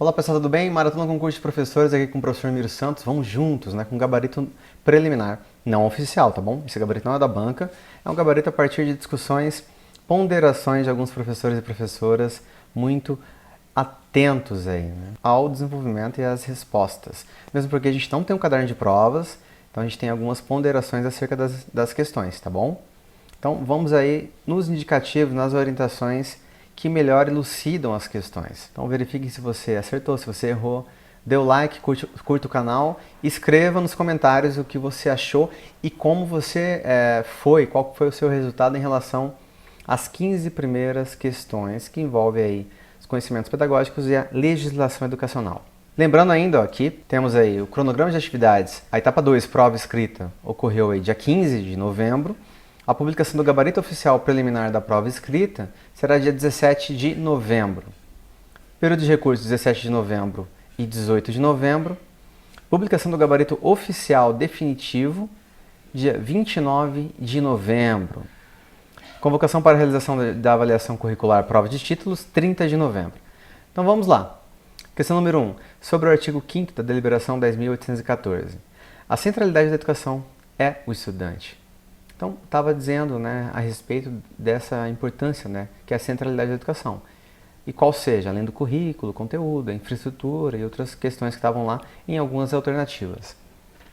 Olá pessoal, tudo bem? Maratona Concurso de Professores aqui com o professor Miro Santos. Vamos juntos, né, com gabarito preliminar, não oficial, tá bom? Esse gabarito não é da banca, é um gabarito a partir de discussões, ponderações de alguns professores e professoras muito atentos aí, né, ao desenvolvimento e às respostas. Mesmo porque a gente não tem um caderno de provas, então a gente tem algumas ponderações acerca das questões, tá bom? Então vamos aí nos indicativos, nas orientações que melhor elucidam as questões. Então verifique se você acertou, se você errou, dê o like, curta o canal, escreva nos comentários o que você achou e como você qual foi o seu resultado em relação às 15 primeiras questões que envolvem aí os conhecimentos pedagógicos e a legislação educacional. Lembrando ainda, ó, que temos aí o cronograma de atividades. A etapa 2, prova escrita, ocorreu aí dia 15 de novembro. A publicação do gabarito oficial preliminar da prova escrita será dia 17 de novembro. Período de recurso 17 de novembro e 18 de novembro. Publicação do gabarito oficial definitivo dia 29 de novembro. Convocação para a realização da avaliação curricular prova de títulos 30 de novembro. Então vamos lá. Questão número 1. Sobre o artigo 5º da deliberação 10.814. A centralidade da educação é o estudante. Então, estava dizendo, né, a respeito dessa importância, né, que é a centralidade da educação. E qual seja, além do currículo, conteúdo, a infraestrutura e outras questões que estavam lá em algumas alternativas.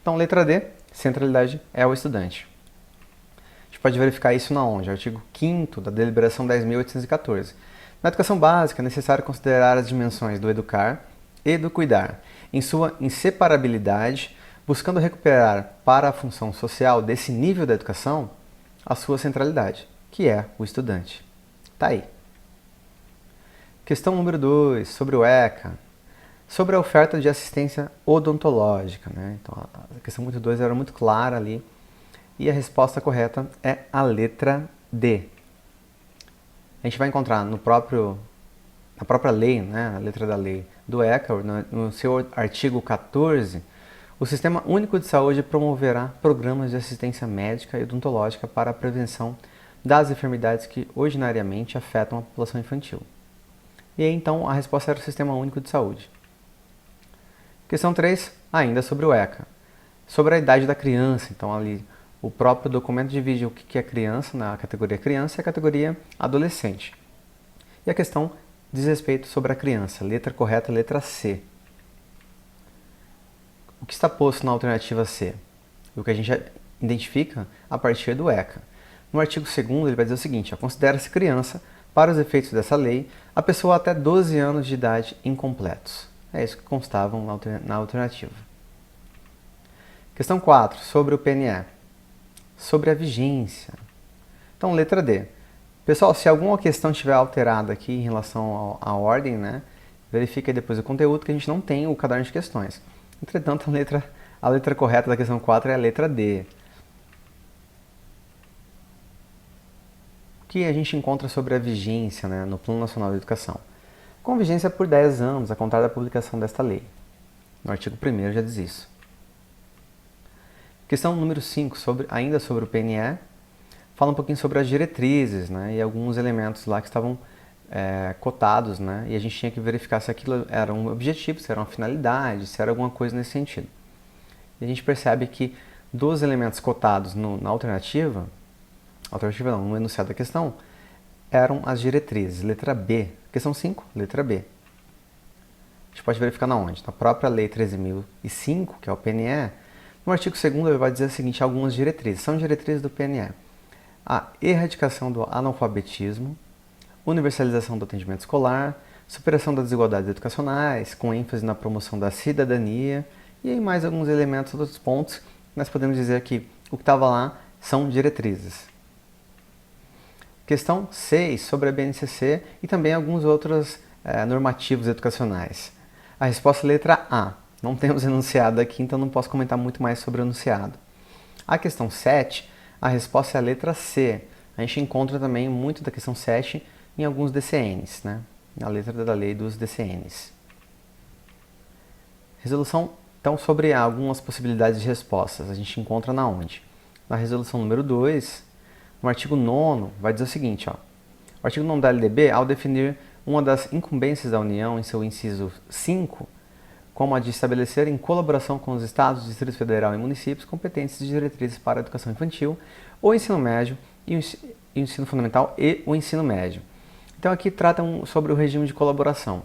Então, letra D, centralidade é o estudante. A gente pode verificar isso na onde? Artigo 5º da deliberação 10.814. Na educação básica, é necessário considerar as dimensões do educar e do cuidar, em sua inseparabilidade, buscando recuperar para a função social desse nível da educação a sua centralidade, que é o estudante. Tá aí. Questão número 2, sobre o ECA, sobre a oferta de assistência odontológica, né? Então, a questão número 2 era muito clara ali, e a resposta correta é a letra D. A gente vai encontrar na própria lei, né, a letra da lei do ECA, no seu artigo 14, o Sistema Único de Saúde promoverá programas de assistência médica e odontológica para a prevenção das enfermidades que ordinariamente afetam a população infantil. E aí, então, a resposta era o Sistema Único de Saúde. Questão 3, ainda sobre o ECA. Sobre a idade da criança, então ali o próprio documento divide o que é criança, na categoria criança e a categoria adolescente. E a questão diz respeito sobre a criança, letra correta, letra C. O que está posto na alternativa C? O que a gente já identifica a partir do ECA. No artigo 2º, ele vai dizer o seguinte: considera-se criança, para os efeitos dessa lei, a pessoa até 12 anos de idade incompletos. É isso que constavam na alternativa. Questão 4, sobre o PNE. Sobre a vigência. Então, letra D. Pessoal, se alguma questão estiver alterada aqui em relação à ordem, né, verifique aí depois o conteúdo, que a gente não tem o caderno de questões. Entretanto, a letra correta da questão 4 é a letra D. O que a gente encontra sobre a vigência, né, no Plano Nacional de Educação? Com vigência por 10 anos, a contar da publicação desta lei. No artigo 1º já diz isso. Questão número 5, ainda sobre o PNE, fala um pouquinho sobre as diretrizes, né, e alguns elementos lá que estavam cotados, né, e a gente tinha que verificar se aquilo era um objetivo, se era uma finalidade, se era alguma coisa nesse sentido. E a gente percebe que dos elementos cotados na alternativa não, no enunciado da questão, eram as diretrizes, letra B. Questão 5, letra B. A gente pode verificar na onde? Na própria Lei 13.005, que é o PNE, no artigo 2º ele vai dizer o seguinte, algumas diretrizes. São diretrizes do PNE. A erradicação do analfabetismo, universalização do atendimento escolar, superação das desigualdades educacionais, com ênfase na promoção da cidadania, e aí mais alguns elementos, outros pontos, nós podemos dizer que o que estava lá são diretrizes. Questão 6, sobre a BNCC e também alguns outros normativos educacionais. A resposta é letra A. Não temos enunciado aqui, então não posso comentar muito mais sobre o enunciado. A questão 7, a resposta é a letra C. A gente encontra também muito da questão 7 em alguns DCNs, né? Na letra da lei dos DCNs. Resolução, então, sobre algumas possibilidades de respostas. A gente encontra na onde? Na resolução número 2, no artigo 9º, vai dizer o seguinte, ó. O artigo 9º da LDB, ao definir uma das incumbências da União em seu inciso 5, como a de estabelecer, em colaboração com os Estados, Distrito Federal e municípios, competências e diretrizes para a educação infantil, o ensino médio e o ensino fundamental e o ensino médio. Então aqui tratam sobre o regime de colaboração.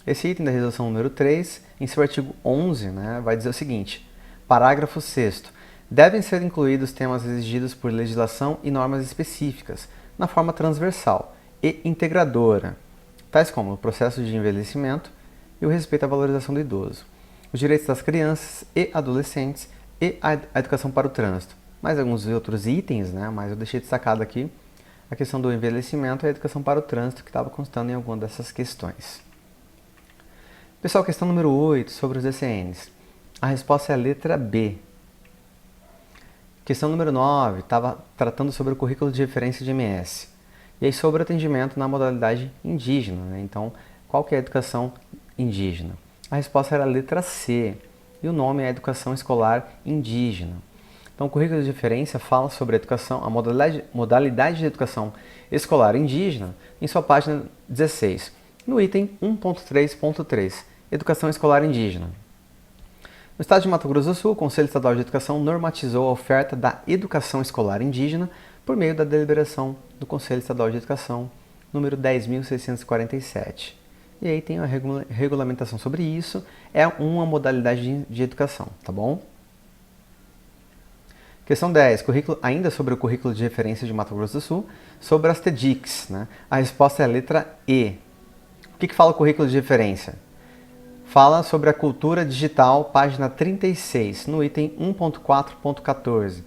Esse item da resolução número 3, em seu artigo 11, vai dizer o seguinte: parágrafo 6º. Devem ser incluídos temas exigidos por legislação e normas específicas, na forma transversal e integradora, tais como o processo de envelhecimento e o respeito à valorização do idoso, os direitos das crianças e adolescentes e a educação para o trânsito. Mais alguns outros itens, mas eu deixei destacado aqui a questão do envelhecimento e a educação para o trânsito, que estava constando em alguma dessas questões. Pessoal, questão número 8, sobre os DCNs. A resposta é a letra B. Questão número 9, estava tratando sobre o currículo de referência de MS. E aí sobre atendimento na modalidade indígena. Então, qual que é a educação indígena? A resposta era a letra C. E o nome é Educação Escolar Indígena. Então, o currículo de referência fala sobre a educação, a modalidade de educação escolar indígena, em sua página 16, no item 1.3.3, Educação Escolar Indígena. No estado de Mato Grosso do Sul, o Conselho Estadual de Educação normatizou a oferta da educação escolar indígena por meio da deliberação do Conselho Estadual de Educação, número 10.647. E aí tem a regulamentação sobre isso, é uma modalidade de educação, tá bom? Questão 10, ainda sobre o currículo de referência de Mato Grosso do Sul, sobre as TEDx. A resposta é a letra E. O que fala o currículo de referência? Fala sobre a cultura digital, página 36, no item 1.4.14.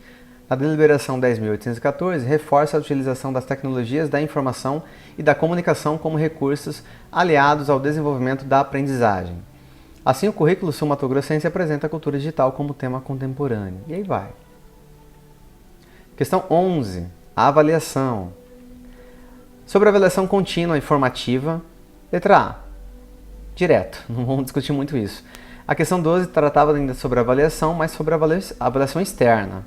A deliberação 10.814 reforça a utilização das tecnologias da informação e da comunicação como recursos aliados ao desenvolvimento da aprendizagem. Assim, o currículo sul-mato-grossense apresenta a cultura digital como tema contemporâneo. E aí vai. Questão 11. A avaliação. Sobre a avaliação contínua e formativa, letra A. Direto, não vamos discutir muito isso. A questão 12 tratava ainda sobre a avaliação, mas sobre a avaliação externa.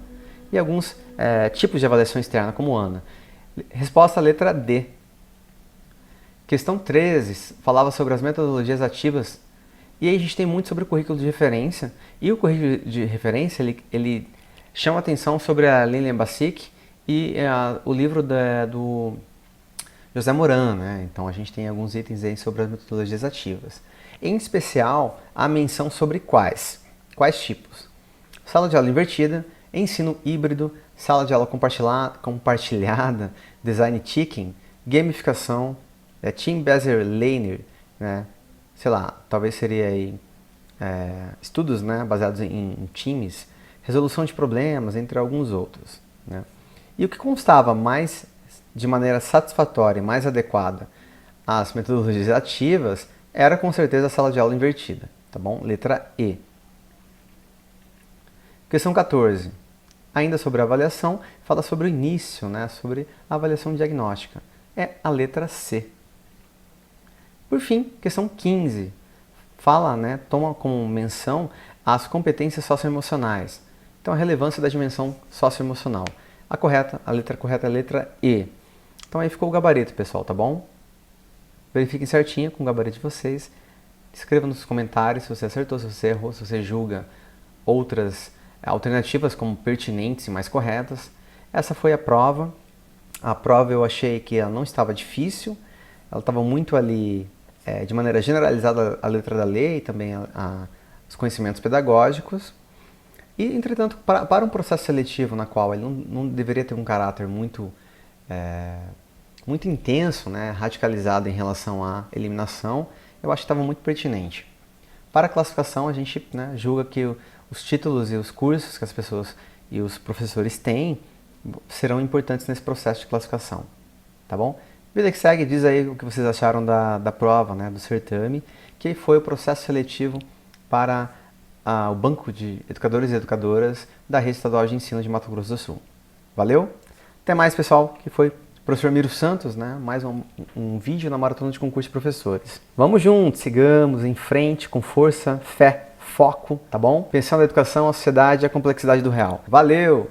E alguns tipos de avaliação externa, como ANA. Resposta letra D. Questão 13 falava sobre as metodologias ativas. E aí a gente tem muito sobre o currículo de referência. E o currículo de referência, ele chama atenção sobre a Lilian Bassic e o livro do José Moran, Então a gente tem alguns itens aí sobre as metodologias ativas. Em especial, a menção sobre quais tipos? Sala de aula invertida, ensino híbrido, sala de aula compartilhada, design thinking, gamificação, team-based learning, sei lá, talvez seria aí, estudos baseados em times, resolução de problemas, entre alguns outros. E o que constava mais de maneira satisfatória e mais adequada às metodologias ativas era com certeza a sala de aula invertida, tá bom? Letra E. Questão 14. Ainda sobre a avaliação, fala sobre o início, sobre a avaliação diagnóstica. É a letra C. Por fim, questão 15. Fala, toma como menção as competências socioemocionais. Então, a relevância da dimensão socioemocional. A letra correta é a letra E. Então aí ficou o gabarito, pessoal, tá bom? Verifiquem certinho com o gabarito de vocês. Escreva nos comentários se você acertou, se você errou, se você julga outras alternativas como pertinentes e mais corretas. Essa foi a prova. A prova eu achei que ela não estava difícil. Ela estava muito ali, de maneira generalizada, a letra da lei e também os conhecimentos pedagógicos. E, entretanto, para um processo seletivo na qual ele não deveria ter um caráter muito intenso, radicalizado em relação à eliminação, eu acho que estava muito pertinente. Para a classificação, a gente julga que os títulos e os cursos que as pessoas e os professores têm serão importantes nesse processo de classificação, tá bom? Vida que segue, diz aí o que vocês acharam da prova, do certame, que foi o processo seletivo para o Banco de Educadores e Educadoras da Rede Estadual de Ensino de Mato Grosso do Sul. Valeu? Até mais, pessoal, que foi o professor Miro Santos, mais um vídeo na Maratona de Concurso de Professores. Vamos juntos, sigamos em frente com força, fé, foco, tá bom? Pensando na educação, a sociedade e a complexidade do real. Valeu!